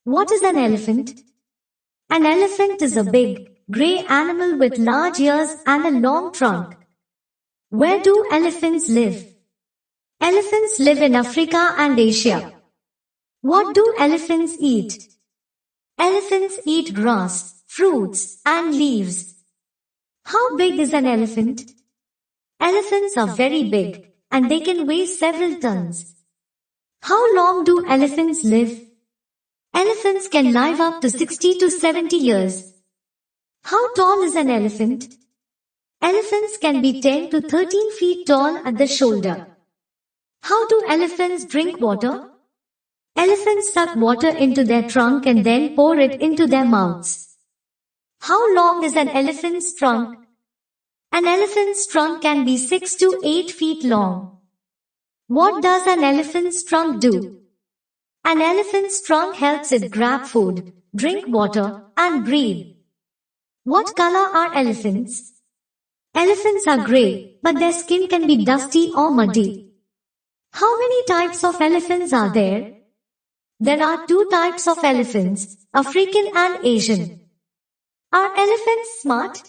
What is an elephant? An elephant is a big, grey animal with large ears and a long trunk. Where do elephants live? Elephants live in Africa and Asia. What do elephants eat? Elephants eat grass, fruits, and leaves. How big is an elephant? Elephants are very big, and they can weigh several tons. How long do elephants live? Elephants can live up to 60 to 70 years. How tall is an elephant? Elephants can be 10 to 13 feet tall at the shoulder. How do elephants drink water? Elephants suck water into their trunk and then pour it into their mouths. How long is an elephant's trunk? An elephant's trunk can be 6 to 8 feet long. What does an elephant's trunk do? An elephant's trunk helps it grab food, drink water, and breathe. What color are elephants? Elephants are grey, but their skin can be dusty or muddy. How many types of elephants are there? There are two types of elephants, African and Asian. Are elephants smart?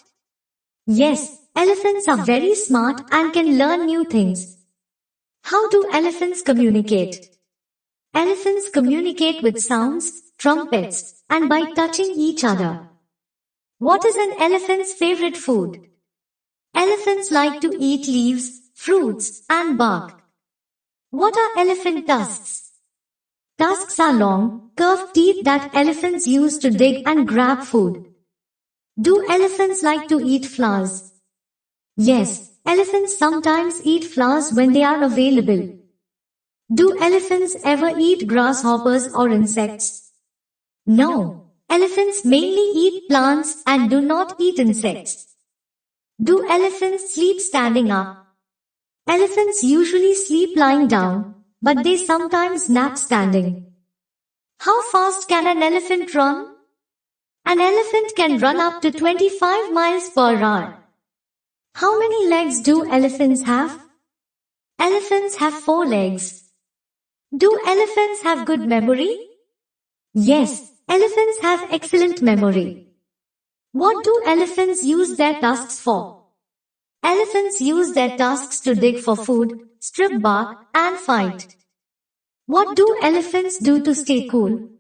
Yes, elephants are very smart and can learn new things. How do elephants communicate? Elephants communicate with sounds, trumpets, and by touching each other. What is an elephant's favorite food? Elephants like to eat leaves, fruits, and bark. What are elephant tusks? Tusks are long, curved teeth that elephants use to dig and grab food. Do elephants like to eat flowers? Yes, elephants sometimes eat flowers when they are available. Do elephants ever eat grasshoppers or insects? No, elephants mainly eat plants and do not eat insects. Do elephants sleep standing up? Elephants usually sleep lying down, but they sometimes nap standing. How fast can an elephant run? An elephant can run up to 25 miles per hour. How many legs do elephants have? Elephants have 4 legs. Do elephants have good memory? Yes, elephants have excellent memory. What do elephants use their tusks for? Elephants use their tusks to dig for food, strip bark, and fight. What do elephants do to stay cool?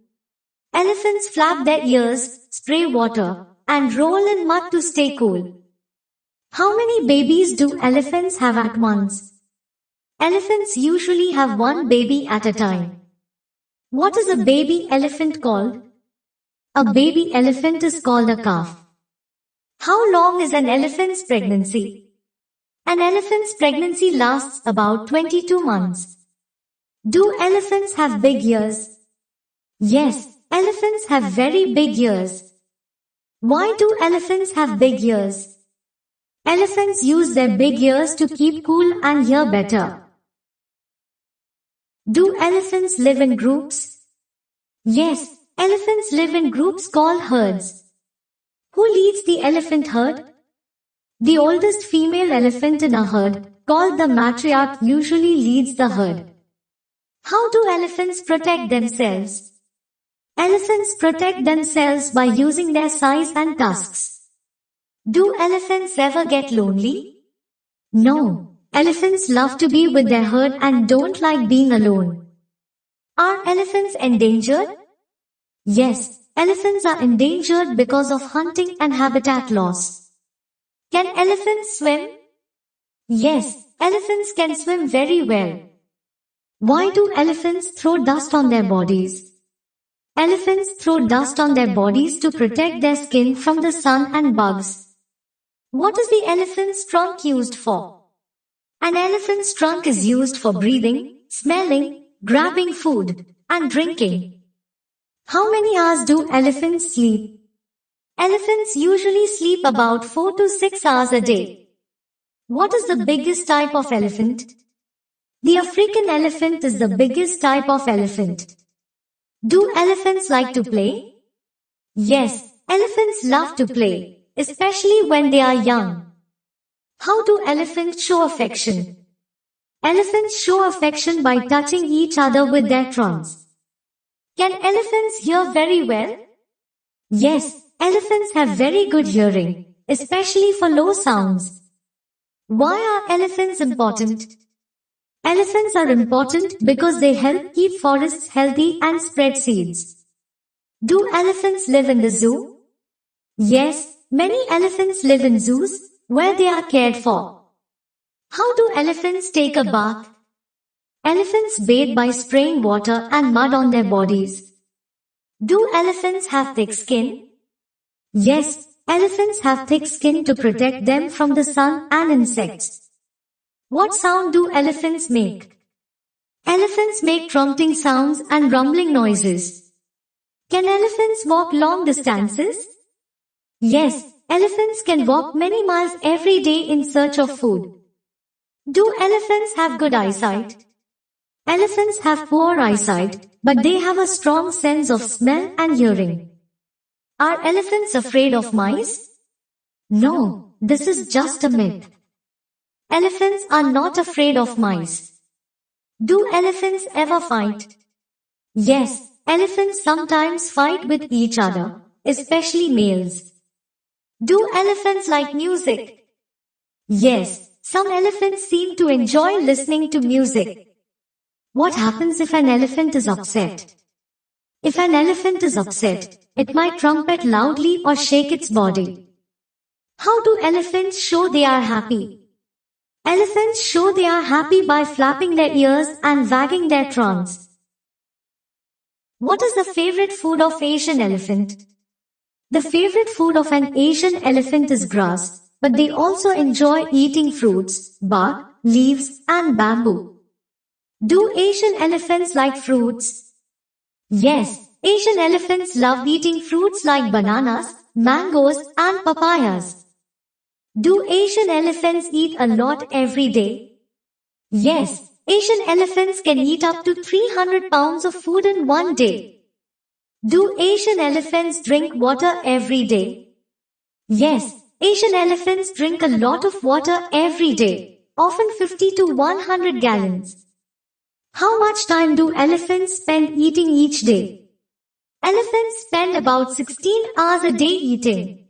Elephants flap their ears, spray water, and roll in mud to stay cool. How many babies do elephants have at once? Elephants usually have one baby at a time. What is a baby elephant called? A baby elephant is called a calf. How long is an elephant's pregnancy? An elephant's pregnancy lasts about 22 months. Do elephants have big ears? Yes, elephants have very big ears. Why do elephants have big ears? Elephants use their big ears to keep cool and hear better. Do elephants live in groups? Yes, elephants live in groups called herds. Who leads the elephant herd? The oldest female elephant in a herd, called the matriarch, usually leads the herd. How do elephants protect themselves? Elephants protect themselves by using their size and tusks. Do elephants ever get lonely? No. Elephants love to be with their herd and don't like being alone. Are elephants endangered? Yes, elephants are endangered because of hunting and habitat loss. Can elephants swim? Yes, elephants can swim very well. Why do elephants throw dust on their bodies? Elephants throw dust on their bodies to protect their skin from the sun and bugs. What is the elephant's trunk used for? An elephant's trunk is used for breathing, smelling, grabbing food, and drinking. How many hours do elephants sleep? Elephants usually sleep about 4 to 6 hours a day. What is the biggest type of elephant? The African elephant is the biggest type of elephant. Do elephants like to play? Yes, elephants love to play, especially when they are young. How do elephants show affection? Elephants show affection by touching each other with their trunks. Can elephants hear very well? Yes, elephants have very good hearing, especially for low sounds. Why are elephants important? Elephants are important because they help keep forests healthy and spread seeds. Do elephants live in the zoo? Yes, many elephants live in zoos where they are cared for. How do elephants take a bath? Elephants bathe by spraying water and mud on their bodies. Do elephants have thick skin? Yes, elephants have thick skin to protect them from the sun and insects. What sound do elephants make? Elephants make trumpeting sounds and rumbling noises. Can elephants walk long distances? Yes, elephants can walk many miles every day in search of food. Do elephants have good eyesight? Elephants have poor eyesight, but they have a strong sense of smell and hearing. Are elephants afraid of mice? No, this is just a myth. Elephants are not afraid of mice. Do elephants ever fight? Yes, elephants sometimes fight with each other, especially males. Do elephants like music? Yes, some elephants seem to enjoy listening to music. What happens if an elephant is upset? If an elephant is upset, it might trumpet loudly or shake its body. How do elephants show they are happy? Elephants show they are happy by flapping their ears and wagging their trunks. What is the favorite food of Asian elephant? The favorite food of an Asian elephant is grass, but they also enjoy eating fruits, bark, leaves, and bamboo. Do Asian elephants like fruits? Yes, Asian elephants love eating fruits like bananas, mangoes, and papayas. Do Asian elephants eat a lot every day? Yes, Asian elephants can eat up to 300 pounds of food in one day. Do Asian elephants drink water every day? Yes, Asian elephants drink a lot of water every day, often 50 to 100 gallons. How much time do elephants spend eating each day? Elephants spend about 16 hours a day eating.